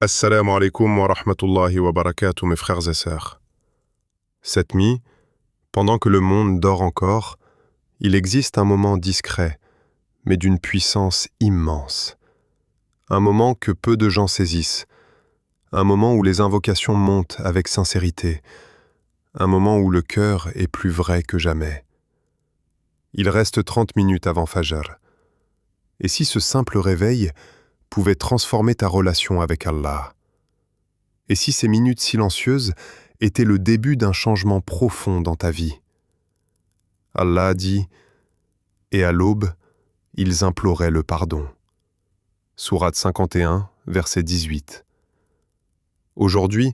Assalamu alaikum wa rahmatullahi wa barakatuh, mes frères et sœurs. Cette nuit, pendant que le monde dort encore, il existe un moment discret, mais d'une puissance immense. Un moment que peu de gens saisissent. Un moment où les invocations montent avec sincérité. Un moment où le cœur est plus vrai que jamais. Il reste 30 minutes avant Fajr. Et si ce simple réveil pouvait transformer ta relation avec Allah? Et si ces minutes silencieuses étaient le début d'un changement profond dans ta vie? Allah a dit, et à l'aube, ils imploraient le pardon. Sourate 51, verset 18. Aujourd'hui,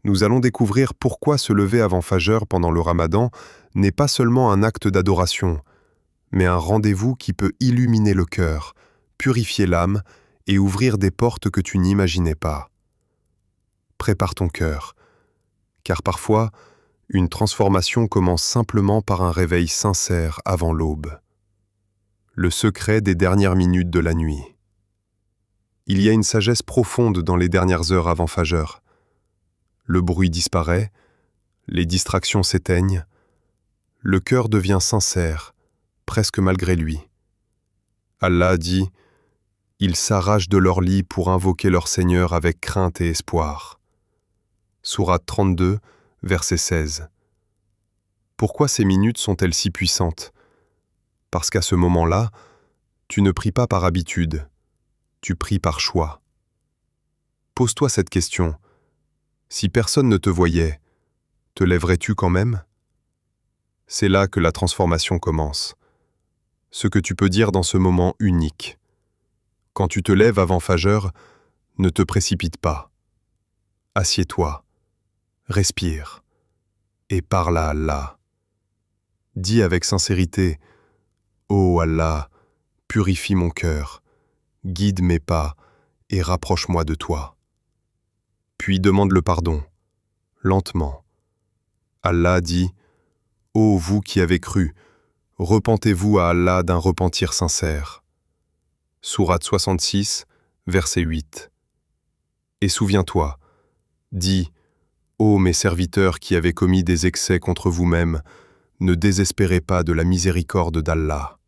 nous allons découvrir pourquoi se lever avant Fajr pendant le Ramadan n'est pas seulement un acte d'adoration, mais un rendez-vous qui peut illuminer le cœur, purifier l'âme et ouvrir des portes que tu n'imaginais pas. Prépare ton cœur, car parfois, une transformation commence simplement par un réveil sincère avant l'aube. Le secret des dernières minutes de la nuit. Il y a une sagesse profonde dans les dernières heures avant Fajr. Le bruit disparaît, les distractions s'éteignent, le cœur devient sincère, presque malgré lui. Allah dit, ils s'arrachent de leur lit pour invoquer leur Seigneur avec crainte et espoir. Sourate 32, verset 16. Pourquoi ces minutes sont-elles si puissantes? Parce qu'à ce moment-là, tu ne pries pas par habitude, tu pries par choix. Pose-toi cette question. Si personne ne te voyait, te lèverais-tu quand même? C'est là que la transformation commence. Ce que tu peux dire dans ce moment unique. Quand tu te lèves avant Fajr, ne te précipite pas. Assieds-toi, respire, et parle à Allah. Dis avec sincérité, « Ô Allah, purifie mon cœur, guide mes pas et rapproche-moi de toi. » Puis demande le pardon, lentement. Allah dit, « Ô vous qui avez cru, repentez-vous à Allah d'un repentir sincère. » Sourate 66, verset 8. Et souviens-toi, dis, « Ô mes serviteurs qui avez commis des excès contre vous-mêmes, ne désespérez pas de la miséricorde d'Allah. »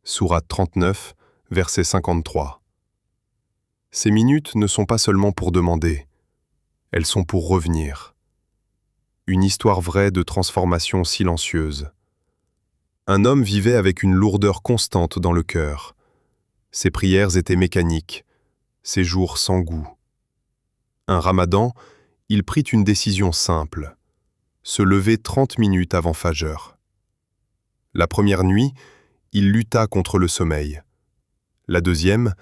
Sourate 39, verset 53. Ces minutes ne sont pas seulement pour demander, elles sont pour revenir. Une histoire vraie de transformation silencieuse. Un homme vivait avec une lourdeur constante dans le cœur. Ses prières étaient mécaniques, ses jours sans goût. Un Ramadan, il prit une décision simple, se lever 30 minutes avant Fajr. La première nuit, il lutta contre le sommeil. La deuxième,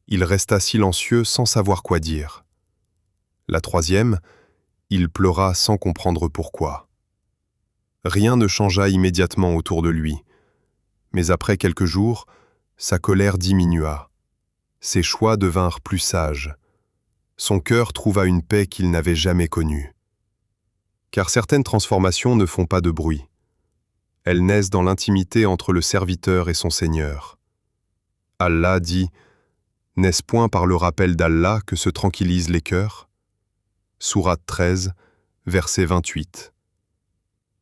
il resta silencieux sans savoir quoi dire. La troisième, il pleura sans comprendre pourquoi. Rien ne changea immédiatement autour de lui, mais après quelques jours, sa colère diminua. Ses choix devinrent plus sages. Son cœur trouva une paix qu'il n'avait jamais connue. Car certaines transformations ne font pas de bruit. Elles naissent dans l'intimité entre le serviteur et son Seigneur. Allah dit, « N'est-ce point par le rappel d'Allah que se tranquillisent les cœurs ?» Sourate 13, verset 28.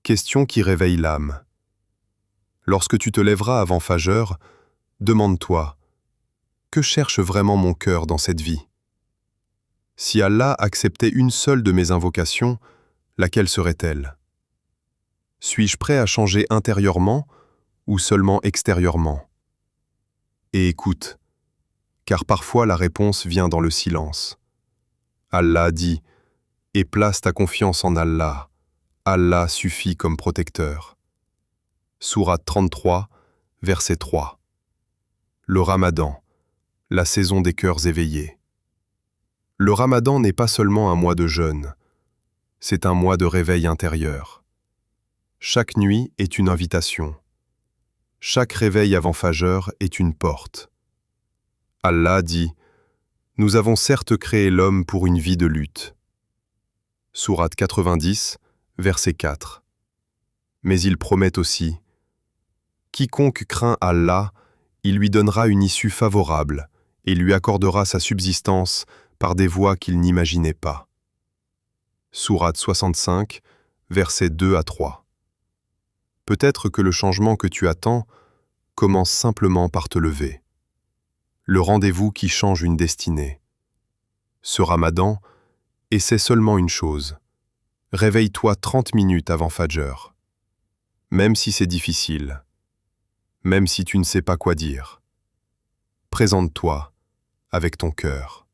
Question qui réveille l'âme. Lorsque tu te lèveras avant Fajr, demande-toi, que cherche vraiment mon cœur dans cette vie? Si Allah acceptait une seule de mes invocations, laquelle serait-elle? Suis-je prêt à changer intérieurement ou seulement extérieurement? Et écoute, car parfois la réponse vient dans le silence. Allah dit, et place ta confiance en Allah. Allah suffit comme protecteur. Sourate 33, verset 3. Le Ramadan, la saison des cœurs éveillés. Le Ramadan n'est pas seulement un mois de jeûne, c'est un mois de réveil intérieur. Chaque nuit est une invitation. Chaque réveil avant Fajr est une porte. Allah dit, « Nous avons certes créé l'homme pour une vie de lutte. » Sourate 90, verset 4. Mais il promet aussi, « Quiconque craint Allah, il lui donnera une issue favorable et lui accordera sa subsistance par des voies qu'il n'imaginait pas. Sourate 65, versets 2 à 3. Peut-être que le changement que tu attends commence simplement par te lever. Le rendez-vous qui change une destinée. Ce Ramadan, essaie seulement une chose. Réveille-toi 30 minutes avant Fajr. Même si c'est difficile, même si tu ne sais pas quoi dire. Présente-toi avec ton cœur.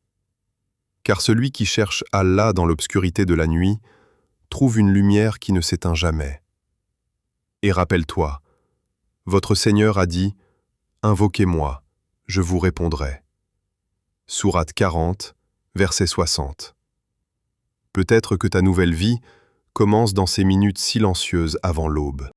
Car celui qui cherche Allah dans l'obscurité de la nuit trouve une lumière qui ne s'éteint jamais. Et rappelle-toi, votre Seigneur a dit « Invoquez-moi, je vous répondrai ». Sourate 40, verset 60. Peut-être que ta nouvelle vie commence dans ces minutes silencieuses avant l'aube.